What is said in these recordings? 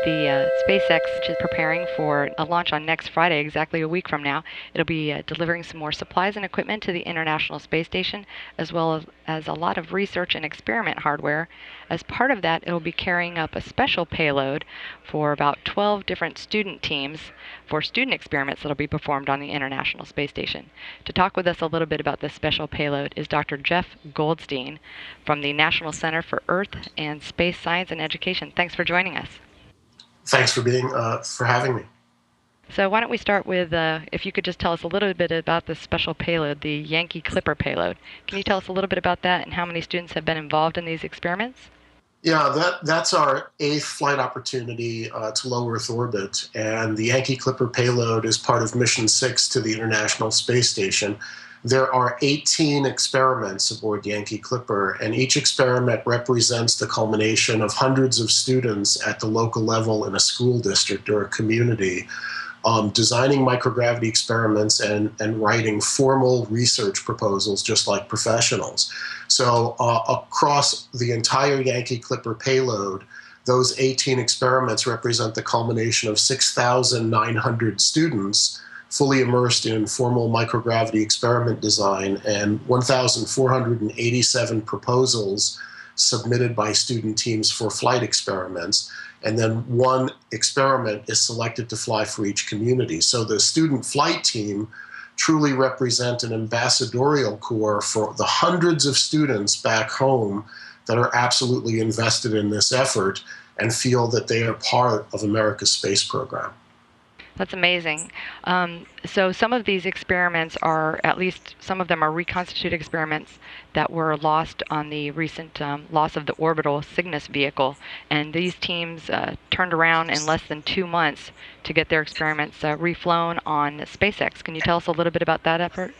The SpaceX is preparing for a launch on next Friday, exactly a week from now. It'll be delivering some more supplies and equipment to the International Space Station, as well as a lot of research and experiment hardware. As part of that, it'll be carrying up a special payload for about 12 different student teams for student experiments that'll be performed on the International Space Station. To talk with us a little bit about this special payload is Dr. Jeff Goldstein from the National Center for Earth and Space Science and Education. Thanks for joining us. Thanks for having me. So why don't we start with, if you could just tell us a little bit about this special payload, the Yankee Clipper payload. Can you tell us a little bit about that and how many students have been involved in these experiments? Yeah, that's our 8th flight opportunity to low Earth orbit, and the Yankee Clipper payload is part of Mission 6 to the International Space Station. There are 18 experiments aboard Yankee Clipper, and each experiment represents the culmination of hundreds of students at the local level in a school district or a community, designing microgravity experiments and writing formal research proposals just like professionals. So across the entire Yankee Clipper payload, those 18 experiments represent the culmination of 6,900 students fully immersed in formal microgravity experiment design and 1,487 proposals submitted by student teams for flight experiments. And then one experiment is selected to fly for each community. So the student flight team truly represent an ambassadorial corps for the hundreds of students back home that are absolutely invested in this effort and feel that they are part of America's space program. That's amazing. So some of these experiments are, at least some of them are reconstituted experiments that were lost on the recent loss of the orbital Cygnus vehicle. And these teams turned around in less than 2 months to get their experiments reflown on SpaceX. Can you tell us a little bit about that effort?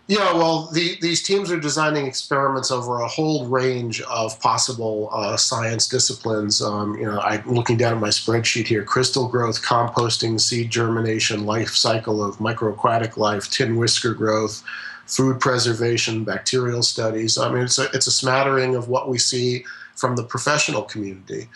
Yeah, well, these teams are designing experiments over a whole range of possible science disciplines. I'm looking down at my spreadsheet here: crystal growth, composting, seed germination, life cycle of microaquatic life, tin whisker growth, food preservation, bacterial studies. I mean, it's a smattering of what we see from the professional community.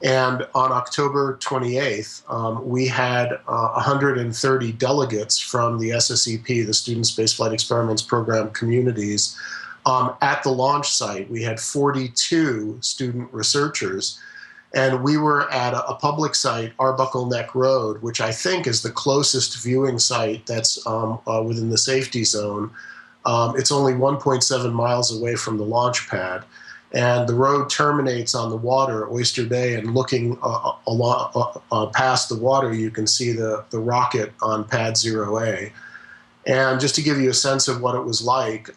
And on October 28th, we had 130 delegates from the SSEP, the Student Spaceflight Experiments Program communities, at the launch site. We had 42 student researchers, and we were at a public site, Arbuckle Neck Road, which I think is the closest viewing site that's within the safety zone. It's only 1.7 miles away from the launch pad. And the road terminates on the water at Oyster Bay, and looking past the water, you can see the rocket on Pad 0A. And just to give you a sense of what it was like,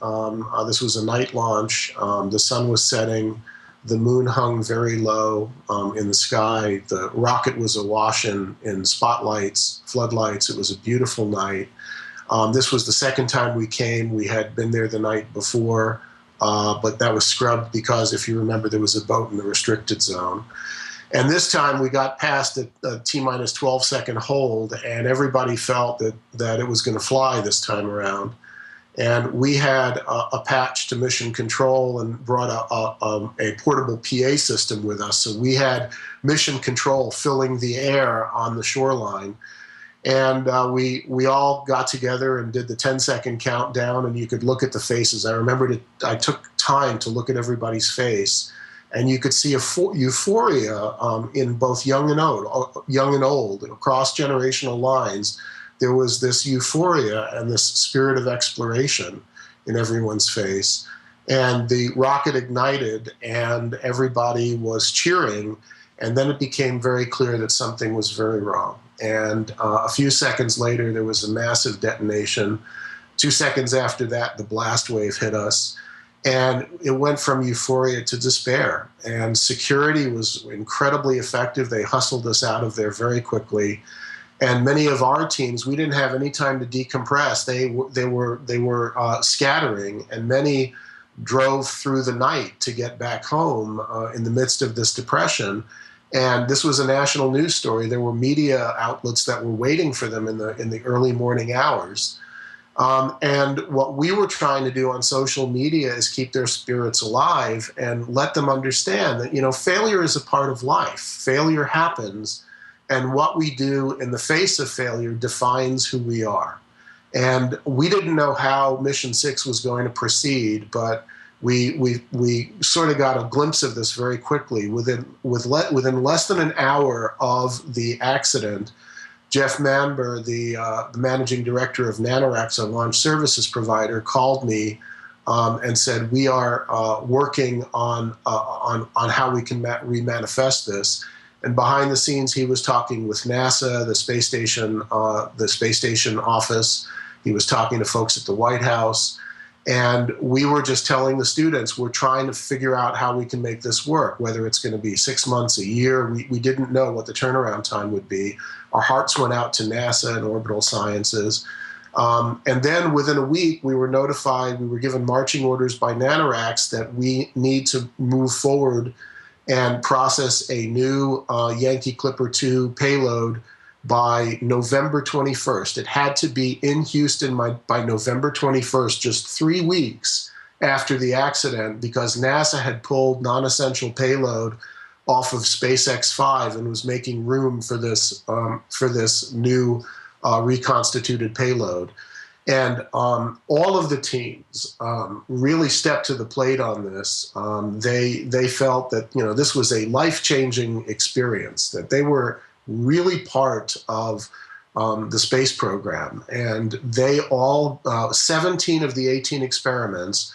this was a night launch. The sun was setting. The moon hung very low in the sky. The rocket was awash in spotlights, floodlights. It was a beautiful night. This was the second time we came. We had been there the night before. But that was scrubbed because, if you remember, there was a boat in the restricted zone. And this time we got past a T-minus 12-second hold, and everybody felt that it was going to fly this time around. And we had a patch to mission control and brought a portable PA system with us. So we had mission control filling the air on the shoreline. And we all got together and did the 10-second countdown, and you could look at the faces. I took time to look at everybody's face, and you could see a euphoria in both young and old, across generational lines. There was this euphoria and this spirit of exploration in everyone's face. And the rocket ignited, and everybody was cheering, and then it became very clear that something was very wrong. And a few seconds later, there was a massive detonation. 2 seconds after that, the blast wave hit us. And it went from euphoria to despair. And security was incredibly effective. They hustled us out of there very quickly. And many of our teams, we didn't have any time to decompress. They were scattering, and many drove through the night to get back home in the midst of this depression. And this was a national news story. There were media outlets that were waiting for them in the early morning hours. And what we were trying to do on social media is keep their spirits alive and let them understand that, failure is a part of life. Failure happens, and what we do in the face of failure defines who we are. And we didn't know how Mission 6 was going to proceed, but we sort of got a glimpse of this very quickly. Within less than an hour of the accident, Jeff Manber, the managing director of NanoRacks, a launch services provider, called me and said, we are working on how we can remanifest this. And behind the scenes, he was talking with NASA, the space station office. He was talking to folks at the White House. And we were just telling the students, we're trying to figure out how we can make this work, whether it's going to be 6 months, a year. We didn't know what the turnaround time would be. Our hearts went out to NASA and Orbital Sciences. And then within a week, we were notified, we were given marching orders by NanoRacks that we need to move forward and process a new Yankee Clipper II payload by November 21st. It had to be in Houston by November 21st, just 3 weeks after the accident, because NASA had pulled non-essential payload off of SpaceX 5 and was making room for this new reconstituted payload. And all of the teams really stepped to the plate on this. They felt that this was a life-changing experience, that they were really part of the space program. And they all, 17 of the 18 experiments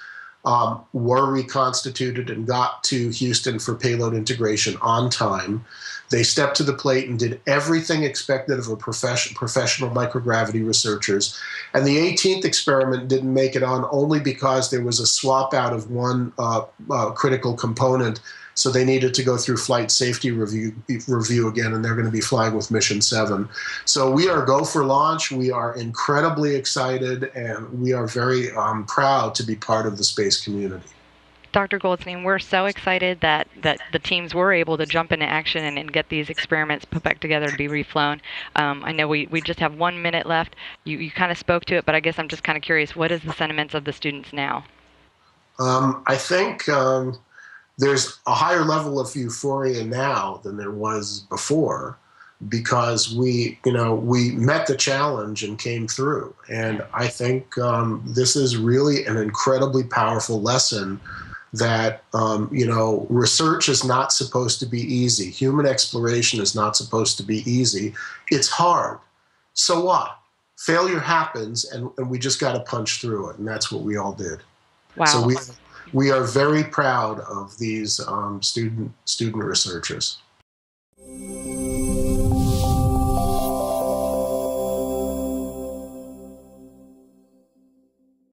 were reconstituted and got to Houston for payload integration on time. They stepped to the plate and did everything expected of a professional microgravity researchers. And the 18th experiment didn't make it on only because there was a swap out of one critical component. So they needed to go through flight safety review again, and they're going to be flying with Mission 7. So we are go for launch. We are incredibly excited, and we are very proud to be part of the space community. Dr. Goldstein, we're so excited that the teams were able to jump into action and get these experiments put back together to be reflown. I know we just have 1 minute left. You kind of spoke to it, but I guess I'm just kind of curious, what is the sentiments of the students now? I think there's a higher level of euphoria now than there was before, because we met the challenge and came through. And I think this is really an incredibly powerful lesson that, research is not supposed to be easy. Human exploration is not supposed to be easy. It's hard. So what? Failure happens, and we just got to punch through it. And that's what we all did. Wow. So we are very proud of these student researchers.